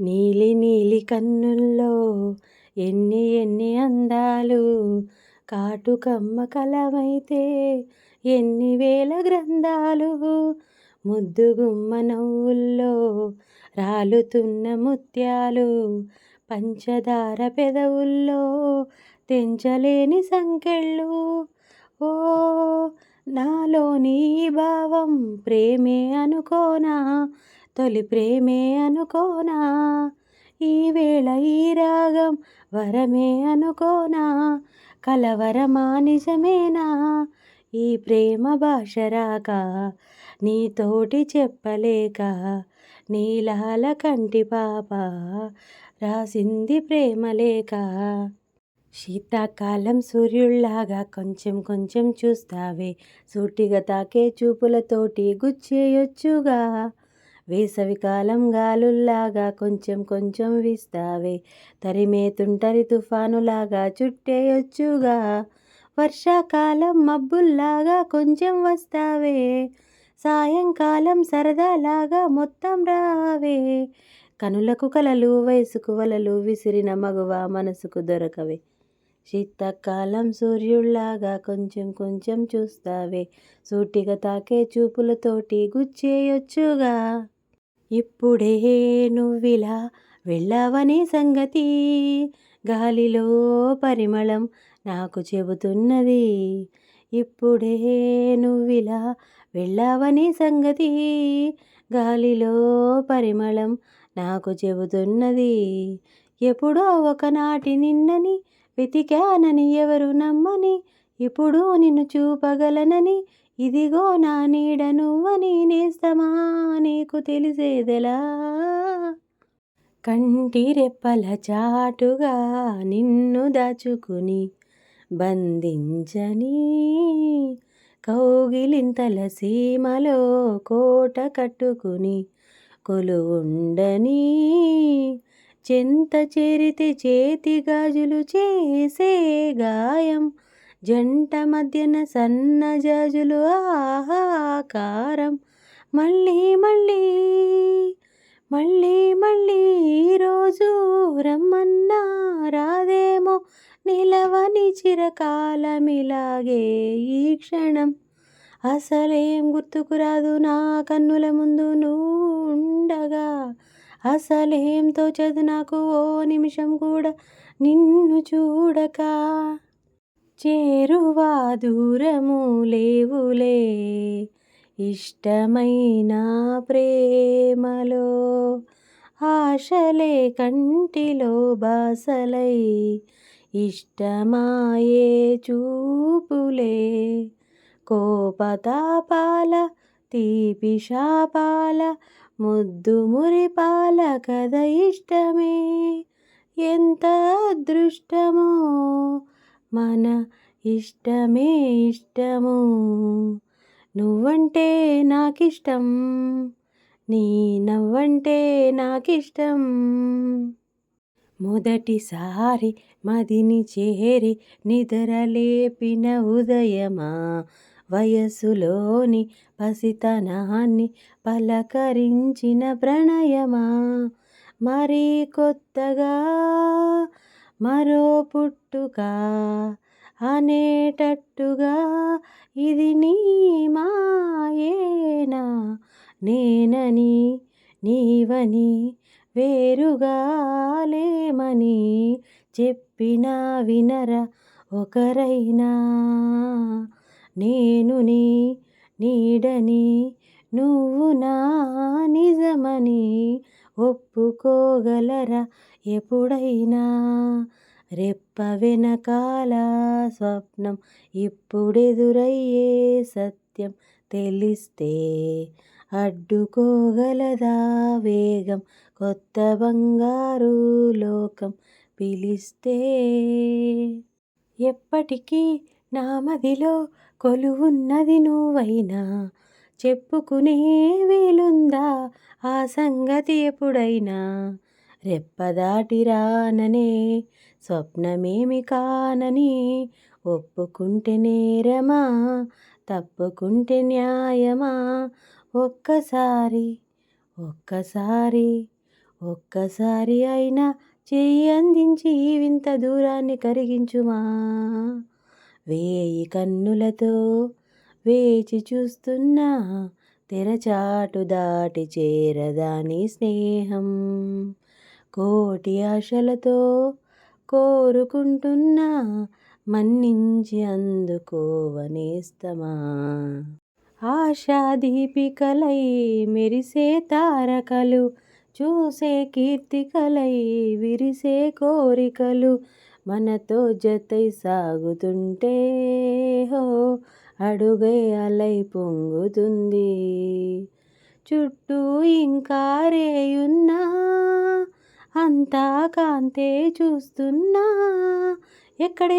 నీలి నీలి కన్నుల్లో ఎన్ని ఎన్ని అందాలు, కాటుకమ్మ కలమైతే ఎన్ని వేల గ్రంథాలు, ముద్దుగుమ్మ నవ్వుల్లో రాలుతున్న ముత్యాలు, పంచదార పెదవుల్లో తెంచలేని సంకెళ్ళు. ఓ నాలోని ఈ భావం ప్రేమే అనుకోనా, తొలి ప్రేమే అనుకోనా, ఈవేళ ఈ రాగం వరమే అనుకోనా, కలవరమా నిజమేనా, ఈ ప్రేమ భాష రాక నీతోటి చెప్పలేక, నీలాల కంటి పాప రాసింది ప్రేమలేఖ. శీతాకాలం సూర్యుల్లాగా కొంచెం కొంచెం చూస్తావే, సూటిగా తాకే చూపులతోటి గుచ్చేయొచ్చుగా, వేసవికాలం గాలుల్లాగా కొంచెం కొంచెం వీస్తావే, తరిమే తుంటరి తుఫానులాగా చుట్టేయొచ్చుగా, వర్షాకాలం మబ్బుల్లాగా కొంచెం వస్తావే, సాయంకాలం సరదాలాగా మొత్తం రావే, కనులకు కలలు వయసుకు వలలు విసిరిన మగువ మనసుకు దొరకవే, శీతాకాలం సూర్యుల్లాగా కొంచెం కొంచెం చూస్తావే, సూటిగా తాకే చూపులతోటి గుచ్చేయొచ్చుగా. ఇప్పుడే నువ్విలా వెళ్ళావనే సంగతి గాలిలో పరిమళం నాకు చెబుతున్నది, ఇప్పుడే నువ్విలా వెళ్ళావనే సంగతి గాలిలో పరిమళం నాకు చెబుతున్నది, ఎప్పుడో ఒకనాటి నిన్నని వెతికానని ఎవరు నమ్మని, ఇప్పుడు నిన్ను చూపగలనని, ఇదిగో నా నీడ నువ్వని నేస్తమా నీకు తెలిసేదెలా, కంటి రెప్పల చాటుగా నిన్ను దాచుకుని బంధించని, కౌగిలింతల సీమలో కోట కట్టుకుని కొలువుండని, చెంత చేరితే చేతి గాజులు చేసే గాయం, జంట మధ్యన సన్నజాజులు ఆహాకారం, మళ్ళీ మళ్ళీ మళ్ళీ మళ్ళీ ఈరోజు రమ్మన్నా రాదేమో, నిలవని చిరకాలమిలాగే ఈ క్షణం, అసలేం గుర్తుకు రాదు నా కన్నుల ముందు నువ్వు ఉండగా, అసలేం తోచదు నాకు ఓ నిమిషం కూడా నిన్ను చూడక, చేరువా దూరము లేవులే ఇష్టమైన ప్రేమలో, ఆశలే కంటిలో బాసలై ఇష్టమాయే చూపులే, కోపతాపాల తీపి శాపాల ముద్దు మురిపాల కథ ఇష్టమే, ఎంత అదృష్టమో మన ఇష్టమే ఇష్టము, నువ్వంటే నాకిష్టం, నీ నవ్వంటే నాకిష్టం, మొదటిసారి మదిని చేరి నిద్రలేపిన ఉదయమా, వయసులోని పసితనాన్ని పలకరించిన ప్రణయమా, మరీ కొత్తగా మరో పుట్టుక అనేటట్టుగా, ఇది నీ మాయేనా, నేనని నీవని వేరుగా లేమని చెప్పినా వినరా ఒకరైనా, నేను నీ నీడని నువ్వు నా నిజమని ఒప్పుకోగలరా ఎప్పుడైనా, రెప్ప వెనకాల స్వప్నం ఇప్పుడెదురయ్యే సత్యం తెలిస్తే, అడ్డుకోగలదా వేగం కొత్త బంగారు లోకం పిలిస్తే, ఎప్పటికీ నా మదిలో కొలువున్నది నువ్వైనా, చెప్పుకునే వీలుందా ఆ సంగతి ఎప్పుడైనా, రెప్పదాటి రాననే స్వప్నమేమి కానని ఒప్పుకుంటే నేరమా, తప్పుకుంటే న్యాయమా, ఒక్కసారి ఒక్కసారి అయినా చెయ్యి అందించి ఈ వింత దూరాన్ని కరిగించుమా. వేయి కన్నులతో వేచి చూస్తున్నా, తెరచాటు దాటి చేరదాని స్నేహం. కోటి ఆశలతో కోరుకుంటున్నా, మన్నించి అందుకోవనేస్తమా. ఆశా దీపికలై మెరిసే తారకలు, చూసే కీర్తికలై విరిసే కోరికలు, మనతో జతై సాగుతుంటే హో అడుగై అలై పొంగుతుంది. చుట్టూ ఇంకా రేయున్నా, అంతా కాంతే చూస్తున్నా, ఎక్కడ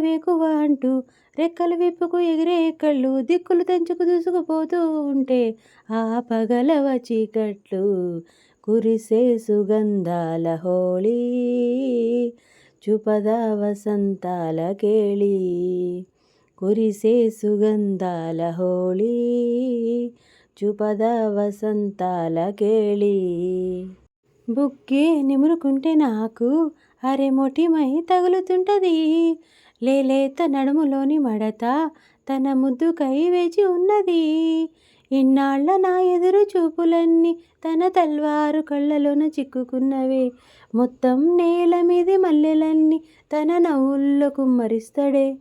వేకువ అంటూ రెక్కలు విప్పుకు ఎగిరే కళ్ళు దిక్కులు తెంచుకు దూసుకుపోతూ ఉంటే, ఆ పగలవ చీకట్లు కురిసే సుగంధాల హోళీ, చూపద వసంతాల కేళి. కురిసే సుగంధాల హోళీ, చూపద వసంతాల కేళి. బుగ్గే నిమురుకుంటే నాకు అరెమొటిమై తగులుతుంటది. లేలేత నడుములోని మడత తన ముద్దుకై వేచి ఉన్నది. ఇన్నాళ్ళ నా ఎదురు చూపులన్నీ తన తల్వారు కళ్ళలోన చిక్కుకున్నవే. మొత్తం నేల మీది మల్లెలన్నీ తన నవ్వుల్లో కుమ్మరిస్తడే.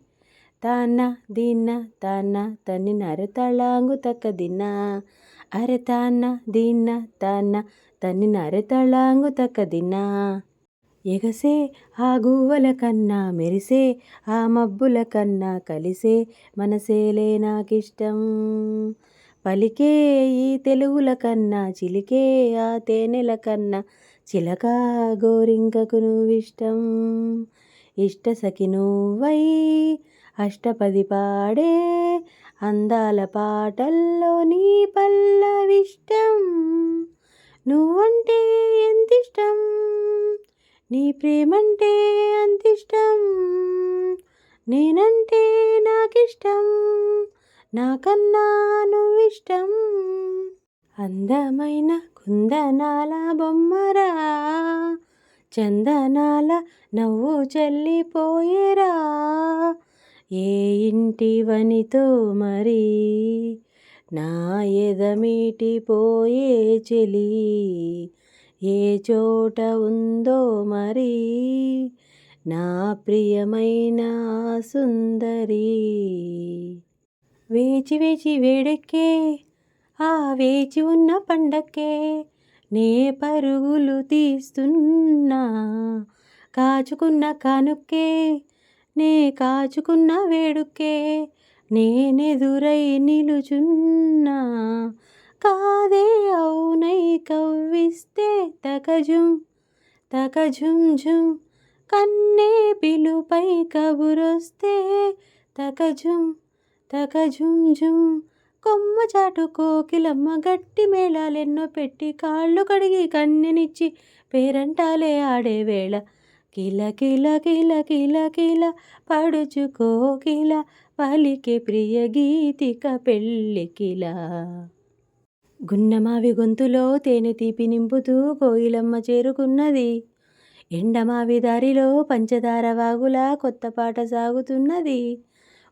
తాన్న దీన్న తాన్న తన్నినరె తళాంగు తక్క దిన్న, అరె తాన్న దీన్న తాన్న తన్నినరె తళాంగు తక్క దిన్న. ఎగసే ఆ గువ్వల కన్నా మెరిసే ఆ మబ్బుల కన్నా కలిసే మనసేలే నాకిష్టం. పలికే ఈ తెలుగుల కన్నా చిలికే ఆ తేనెల కన్నా చిలక గోరింకకు నువ్విష్టం. ఇష్ట సఖి నువ్వై అష్టపది పాడే అందాల పాటల్లో నీ పల్లవిష్టం. నువ్వంటే ఎంతిష్టం, నీ ప్రేమంటే అంతిష్టం, నేనంటే నాకిష్టం, నాకన్నా నువ్విష్టం. అందమైన కుందనాల బొమ్మరా, చందనాల నవ్వు చల్లిపోయేరా. ఏ ఇంటి వనితో మరి నా ఎదమీటిపోయే చెలి, ఏ చోట ఉందో మరి నా ప్రియమైన సుందరి. వేచి వేచి వేడెక్కే ఆ వేచి ఉన్న పండక్కే నే పరుగులు తీస్తున్నా. కాచుకున్న కానుక్కే నే కాచుకున్న వేడుక్కే నేనెదురై నిలుచున్నా. కాదే అవునై కవ్విస్తే తకజుం తకజుం ఝుం, కన్నే పిలుపై కబురొస్తే తకజుం తకజుం ఝుం. కొమ్మ చాటు కోకిలమ్మ గట్టి మేళాలెన్నో పెట్టి కాళ్ళు కడిగి కన్నెనిచ్చి పేరంటాలే ఆడే వేళ. కిల కిల కిల కిల కిల పడుచు కోకిల పలికే ప్రియ గీతిక పెళ్ళికిల. గున్నమావి గొంతులో తేనె తీపి నింపుతూ కోయిలమ్మ చేరుకున్నది. ఎండమావి దారిలో పంచదార వాగులా కొత్త పాట సాగుతున్నది.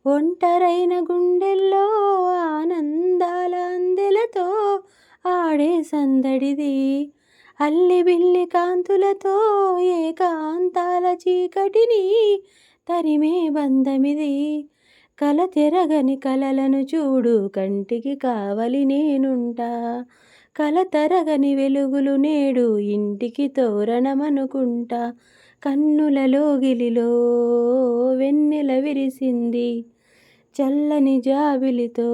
ఒంటరైన గుండెల్లో ఆనందాల అందెలతో ఆడే సందడిది. అల్లి బిల్లి కాంతులతో ఏకాంతాల చీకటిని తరిమే బంధమిది. కల తెరగని కలలను చూడు కంటికి కావలి నేనుంటా. కల తరగని వెలుగులు నేడు ఇంటికి తోరణమనుకుంటా. కన్నులలో గిలిలో వెన్నెల విరిసింది, చల్లని జాబిలితో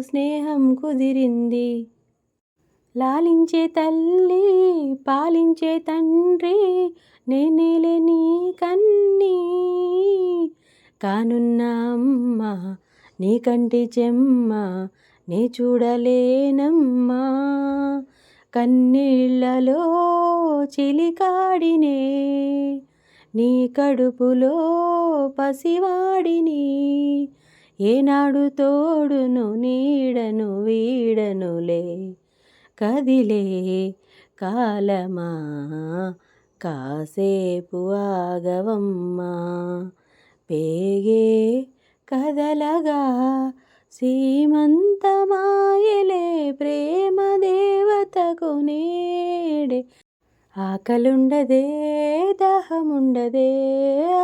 స్నేహం కుదిరింది. లాలించే తల్లి పాలించే తండ్రి నేనేలే నీ కన్నీ. కానున్న అమ్మ నీ కంటి చెమ్మ నే చూడలేనమ్మా. కన్నీళ్లలో చిలికాడినే నీ కడుపులో పసివాడిని. ఏనాడు తోడును నీడను వీడనులే, కదిలే కాలమా కాసేపు ఆగవమ్మా, పేగే కదలగా సీమంతమాయలే ప్రేమ దేవతకు నేడే. ఆకలుండదే దాహముండదే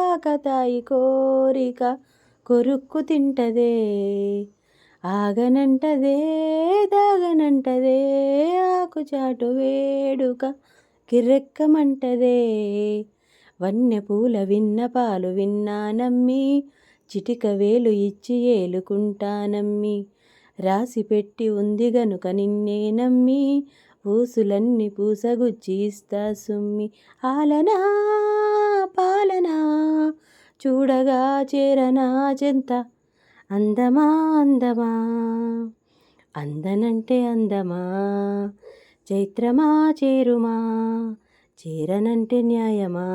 ఆకతాయి కోరిక కొరుక్కు తింటదే, ఆగనంటదే దాగనంటదే ఆకుచాటు వేడుక కిర్రెక్కమంటదే. వన్నె పూల విన్నపాలు విన్నానమ్మి, చిటిక వేలు ఇచ్చి ఏలుకుంటానమ్మి, రాసి పెట్టి ఉంది గనుక నిన్నే నమ్మి, పూసులన్నీ పూసగుచ్చి ఇస్తా సుమ్మి. ఆలనా పాలనా చూడగా చేరనా చెంత, అందమా అందమా అందనంటే అందమా, చైత్రమా చేరుమా చేరనంటే న్యాయమా.